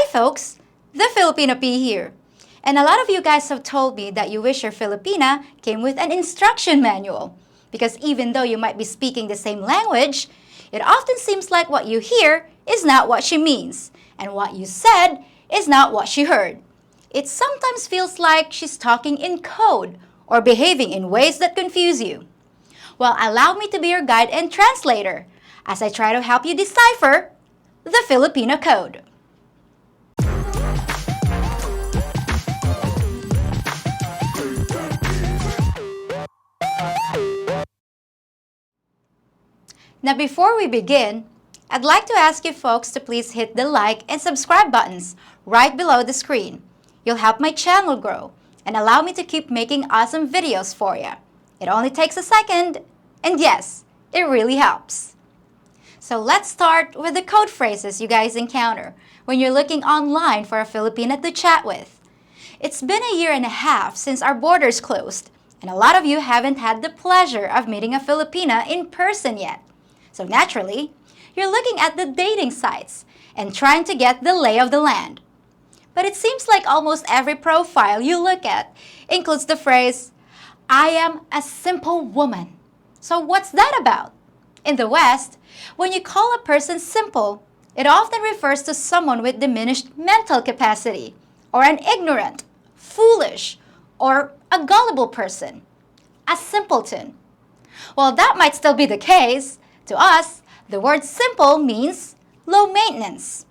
folks, the Filipina P here. And a lot of you guys have told me that you wish your Filipina came with an instruction manual. Because even though you might be speaking the same language, it often seems like what you hear is not what she means, and what you said is not what she heard. It sometimes feels like she's talking in code or behaving in ways that confuse you. Well, allow me to be your guide and translator as I try to help you decipher the Filipino code. Now before we begin, I'd like to ask you folks to please hit the like and subscribe buttons right below the screen. You'll help my channel grow and allow me to keep making awesome videos for you. It only takes a second, and yes, it really helps. So let's start with the code phrases you guys encounter when you're looking online for a Filipina to chat with. It's been a year and a half since our borders closed, and a lot of you haven't had the pleasure of meeting a Filipina in person yet. So naturally, you're looking at the dating sites and trying to get the lay of the land. But it seems like almost every profile you look at includes the phrase, "I am a simple woman." So what's that about? In the West, when you call a person simple, it often refers to someone with diminished mental capacity, or an ignorant, foolish, or a gullible person. A simpleton. Well, that might still be the case. To us, the word simple means low maintenance.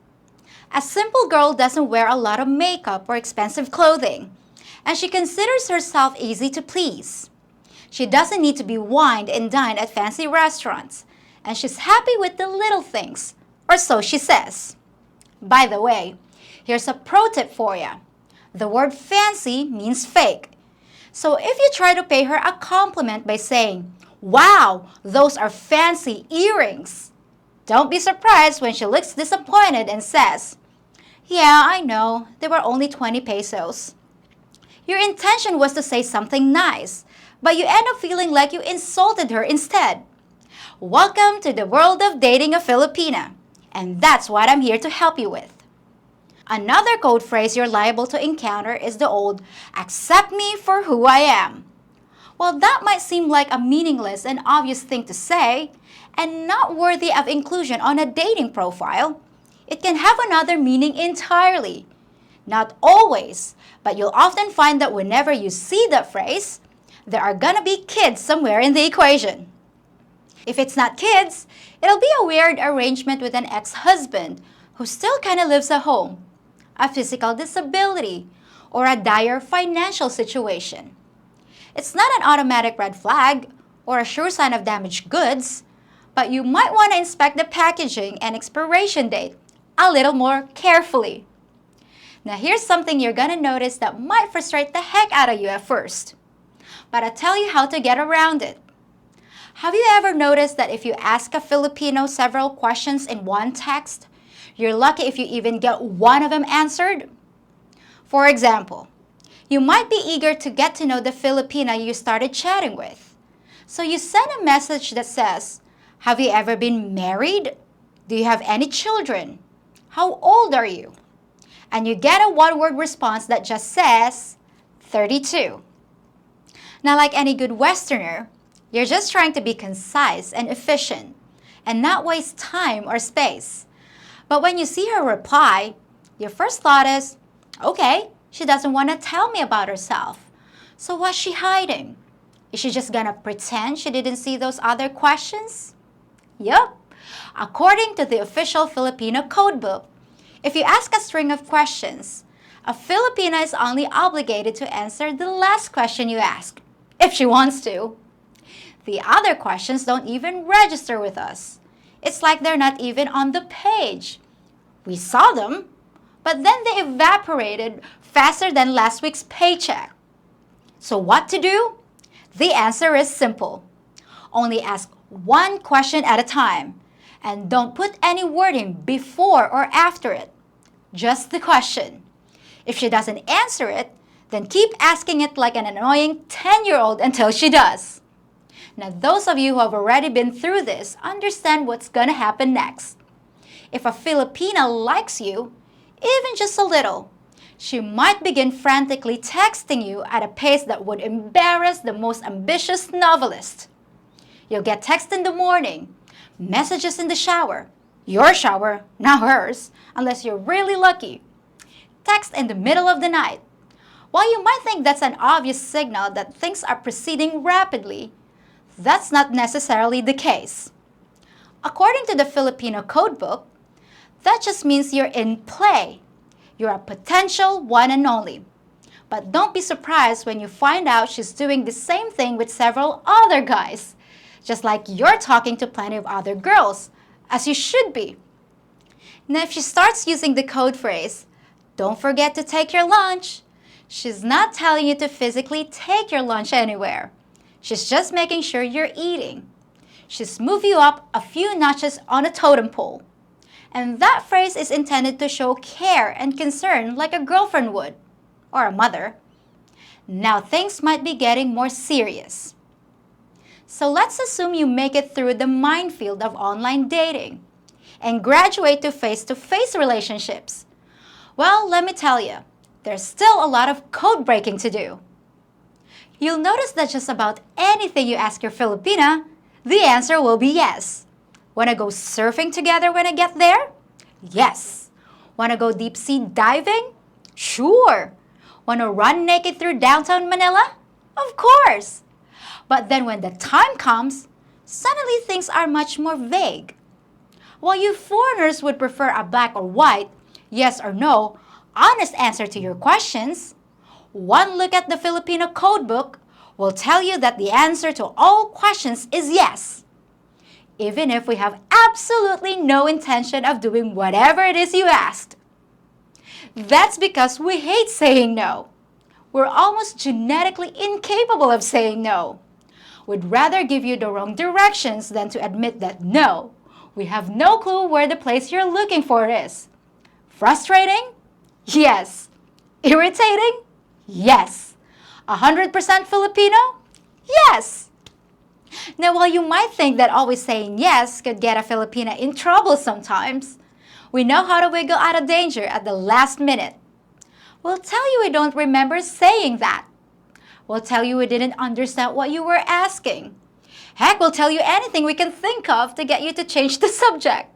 A simple girl doesn't wear a lot of makeup or expensive clothing, and she considers herself easy to please. She doesn't need to be wined and dined at fancy restaurants, and she's happy with the little things, or so she says. By the way, here's a pro tip for you. The word fancy means fake. So if you try to pay her a compliment by saying, "Wow, those are fancy earrings," don't be surprised when she looks disappointed and says, "Yeah, I know, they were only 20 pesos. Your intention was to say something nice, but you end up feeling like you insulted her instead. Welcome to the world of dating a Filipina, and that's what I'm here to help you with. Another code phrase you're liable to encounter is the old, "accept me for who I am." While that might seem like a meaningless and obvious thing to say, and not worthy of inclusion on a dating profile, it can have another meaning entirely. Not always, but you'll often find that whenever you see that phrase, there are gonna be kids somewhere in the equation. If it's not kids, it'll be a weird arrangement with an ex-husband who still kinda lives at home, a physical disability, or a dire financial situation. It's not an automatic red flag or a sure sign of damaged goods, but you might want to inspect the packaging and expiration date a little more carefully. Now here's something you're gonna notice that might frustrate the heck out of you at first, but I'll tell you how to get around it. Have you ever noticed that if you ask a Filipino several questions in one text, you're lucky if you even get one of them answered? For example, you might be eager to get to know the Filipina you started chatting with. So you send a message that says, "Have you ever been married? Do you have any children? How old are you?" And you get a one-word response that just says, 32. Now, like any good Westerner, you're just trying to be concise and efficient and not waste time or space. But when you see her reply, your first thought is, okay, she doesn't want to tell me about herself. So what's she hiding? Is she just gonna pretend she didn't see those other questions? Yup. According to the official Filipino codebook, if you ask a string of questions, a Filipina is only obligated to answer the last question you ask, if she wants to. The other questions don't even register with us. It's like they're not even on the page. We saw them, but then they evaporated faster than last week's paycheck. So what to do? The answer is simple. Only ask one question at a time, and don't put any wording before or after it. Just the question. If she doesn't answer it, then keep asking it like an annoying 10-year-old until she does. Now, those of you who have already been through this understand what's gonna happen next. If a Filipina likes you, even just a little. She might begin frantically texting you at a pace that would embarrass the most ambitious novelist. You'll get texts in the morning, messages in the shower, your shower, not hers, unless you're really lucky, text in the middle of the night. While you might think that's an obvious signal that things are proceeding rapidly, that's not necessarily the case. According to the Filipino codebook, that just means you're in play. You're a potential one and only. But don't be surprised when you find out she's doing the same thing with several other guys. Just like you're talking to plenty of other girls, as you should be. Now if she starts using the code phrase, "Don't forget to take your lunch," she's not telling you to physically take your lunch anywhere. She's just making sure you're eating. She's moved you up a few notches on a totem pole. And that phrase is intended to show care and concern like a girlfriend would, or a mother. Now things might be getting more serious. So let's assume you make it through the minefield of online dating and graduate to face-to-face relationships. Well, let me tell you, there's still a lot of code breaking to do. You'll notice that just about anything you ask your Filipina, the answer will be yes. Wanna go surfing together when I get there? Yes. Wanna go deep sea diving? Sure. Wanna run naked through downtown Manila? Of course. But then when the time comes, suddenly things are much more vague. While you foreigners would prefer a black or white, yes or no, honest answer to your questions, one look at the Filipino codebook will tell you that the answer to all questions is yes, even if we have absolutely no intention of doing whatever it is you asked. That's because we hate saying no. We're almost genetically incapable of saying no. We'd rather give you the wrong directions than to admit that no, we have no clue where the place you're looking for is. Frustrating? Yes. Irritating? Yes. 100% Filipino? Yes. Now, while you might think that always saying yes could get a Filipina in trouble sometimes, we know how to wiggle out of danger at the last minute. We'll tell you we don't remember saying that. We'll tell you we didn't understand what you were asking. Heck, we'll tell you anything we can think of to get you to change the subject.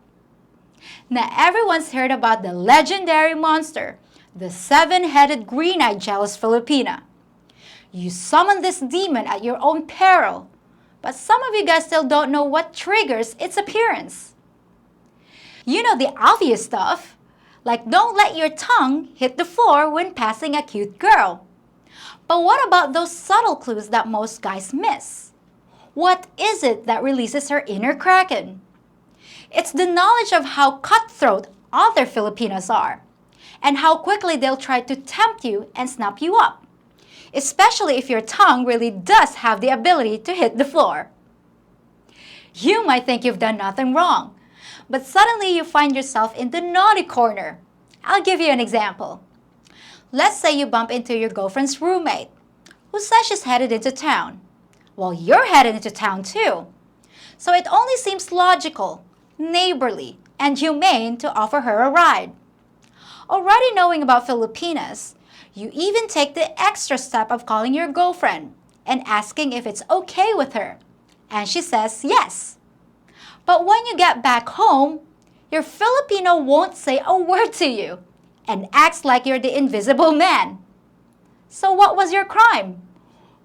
Now, everyone's heard about the legendary monster, the seven-headed green-eyed jealous Filipina. You summon this demon at your own peril, but some of you guys still don't know what triggers its appearance. You know the obvious stuff, like don't let your tongue hit the floor when passing a cute girl. But what about those subtle clues that most guys miss? What is it that releases her inner kraken? It's the knowledge of how cutthroat other Filipinas are, and how quickly they'll try to tempt you and snap you up, especially if your tongue really does have the ability to hit the floor. You might think you've done nothing wrong, but suddenly you find yourself in the naughty corner. I'll give you an example. Let's say you bump into your girlfriend's roommate, who says she's headed into town. Well, you're headed into town too. So it only seems logical, neighborly, and humane to offer her a ride. Already knowing about Filipinas, you even take the extra step of calling your girlfriend and asking if it's okay with her. And she says yes. But when you get back home, your Filipino won't say a word to you and acts like you're the invisible man. So what was your crime?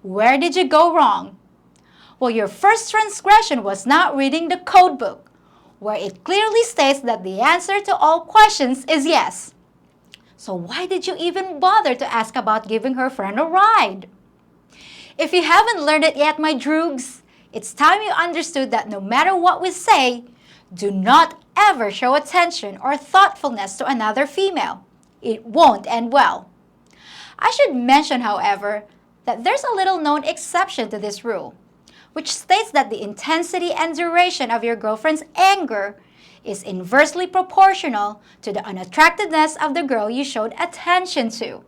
Where did you go wrong? Well, your first transgression was not reading the code book, where it clearly states that the answer to all questions is yes. So why did you even bother to ask about giving her friend a ride? If you haven't learned it yet, my droogs, it's time you understood that no matter what we say, do not ever show attention or thoughtfulness to another female. It won't end well. I should mention, however, that there's a little-known exception to this rule, which states that the intensity and duration of your girlfriend's anger is inversely proportional to the unattractiveness of the girl you showed attention to.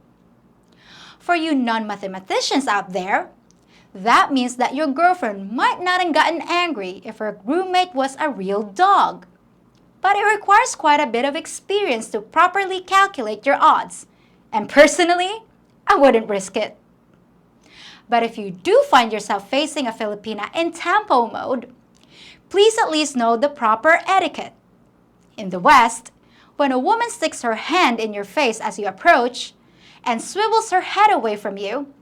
For you non-mathematicians out there, that means that your girlfriend might not have gotten angry if her roommate was a real dog. but it requires quite a bit of experience to properly calculate your odds. And personally, I wouldn't risk it. But if you do find yourself facing a Filipina in tampo mode, please at least know the proper etiquette. In the West, when a woman sticks her hand in your face as you approach and swivels her head away from you,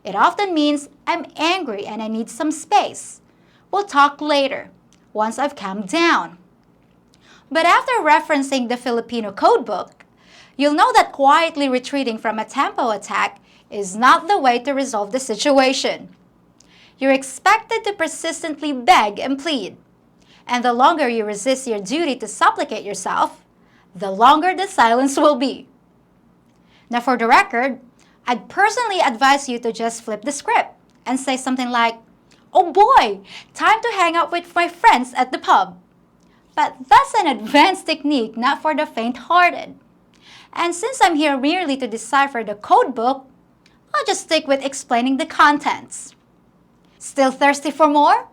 it often means I'm angry and I need some space. We'll talk later, once I've calmed down. But after referencing the Filipino codebook, you'll know that quietly retreating from a tampo attack is not the way to resolve the situation. You're expected to persistently beg and plead. And the longer you resist your duty to supplicate yourself, the longer the silence will be. Now for the record, I'd personally advise you to just flip the script and say something like, "Oh boy, time to hang out with my friends at the pub." But that's an advanced technique not for the faint-hearted. And since I'm here merely to decipher the codebook, I'll just stick with explaining the contents. Still thirsty for more?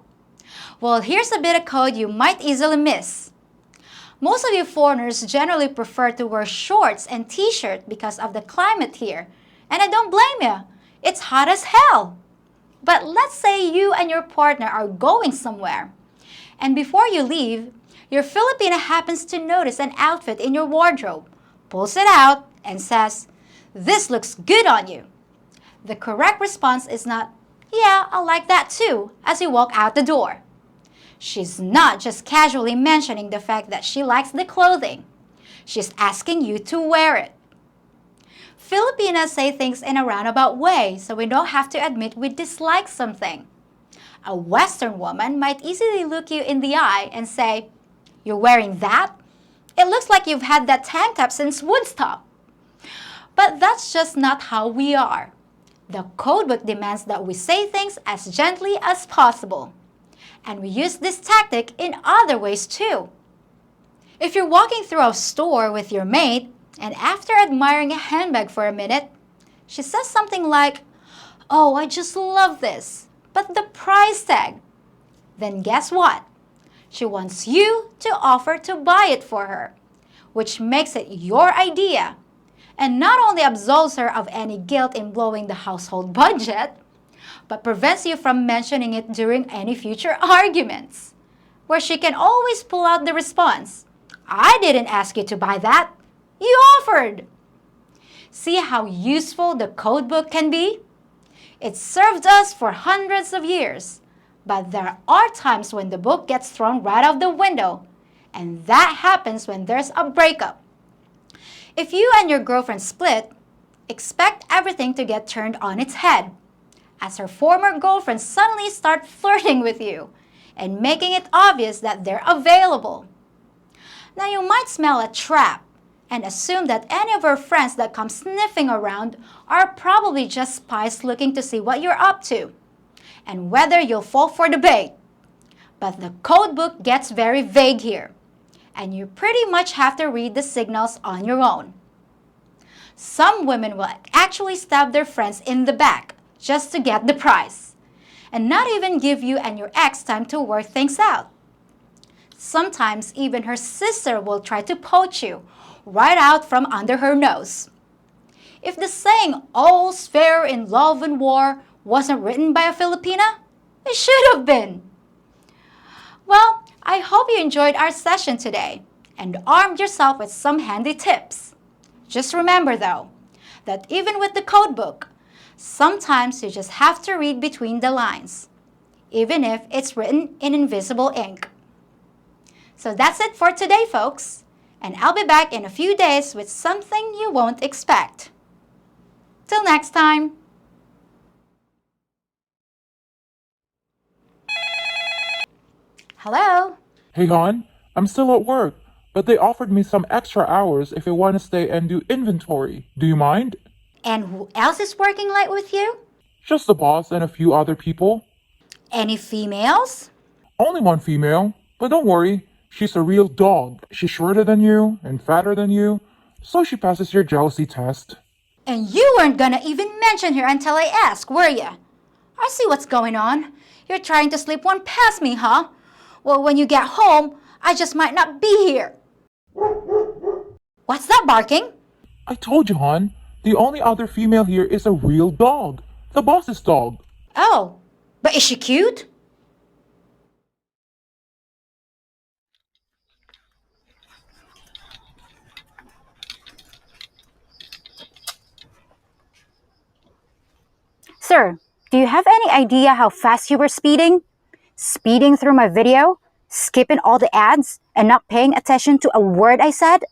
Well, here's a bit of code you might easily miss. Most of you foreigners generally prefer to wear shorts and t-shirt because of the climate here. And I don't blame you. It's hot as hell. But let's say you and your partner are going somewhere. And before you leave, your Filipina happens to notice an outfit in your wardrobe, pulls it out, and says, "This looks good on you." The correct response is not, "Yeah, I like that too," as you walk out the door. She's not just casually mentioning the fact that she likes the clothing. She's asking you to wear it. Filipinas say things in a roundabout way, so we don't have to admit we dislike something. A Western woman might easily look you in the eye and say, "You're wearing that? It looks like you've had that tank top since Woodstock." But that's just not how we are. The codebook demands that we say things as gently as possible. And we use this tactic in other ways too. If you're walking through a store with your mate, and after admiring a handbag for a minute, she says something like, "Oh, I just love this, but the price tag." Then guess what? She wants you to offer to buy it for her, which makes it your idea, and not only absolves her of any guilt in blowing the household budget, but prevents you from mentioning it during any future arguments, where she can always pull out the response, "I didn't ask you to buy that. You offered." See how useful the codebook can be? It served us for hundreds of years, but there are times when the book gets thrown right out the window, and that happens when there's a breakup. If you and your girlfriend split, expect everything to get turned on its head, as her former girlfriends suddenly start flirting with you and making it obvious that they're available. Now you might smell a trap and assume that any of her friends that come sniffing around are probably just spies looking to see what you're up to and whether you'll fall for the bait. But the codebook gets very vague here, and you pretty much have to read the signals on your own. Some women will actually stab their friends in the back just to get the prize, and not even give you and your ex time to work things out. Sometimes even her sister will try to poach you right out from under her nose. If the saying, "all's fair in love and war," wasn't written by a Filipina, it should have been. Well, I hope you enjoyed our session today and armed yourself with some handy tips. Just remember though, that even with the codebook, sometimes you just have to read between the lines, even if it's written in invisible ink. So that's it for today, folks, and I'll be back in a few days with something you won't expect. Till next time! Hello? Hey hon, I'm still at work, but they offered me some extra hours if I want to stay and do inventory. Do you mind? And who else is working late with you? Just the boss and a few other people. Any females? Only one female, but don't worry, she's a real dog. She's shorter than you and fatter than you, so she passes your jealousy test. And you weren't gonna even mention her until I asked, were ya? I see what's going on. You're trying to slip one past me, huh? Well, when you get home, I just might not be here. What's that barking? I told you, hon. The only other female here is a real dog. The boss's dog. Oh, but is she cute? Sir, do you have any idea how fast you were speeding? Speeding through my video? Skipping all the ads? And not paying attention to a word I said?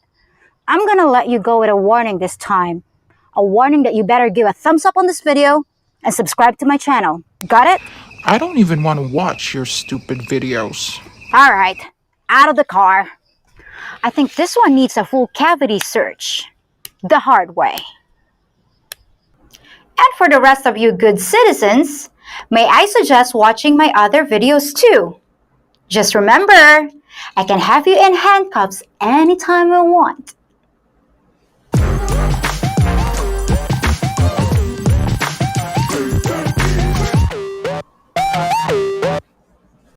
I'm gonna let you go with a warning this time. A warning that you better give a thumbs up on this video and subscribe to my channel. Got it? I don't even want to watch your stupid videos. Alright, out of the car. I think this one needs a full cavity search. The hard way. And for the rest of you good citizens, may I suggest watching my other videos too. Just remember, I can have you in handcuffs anytime I want.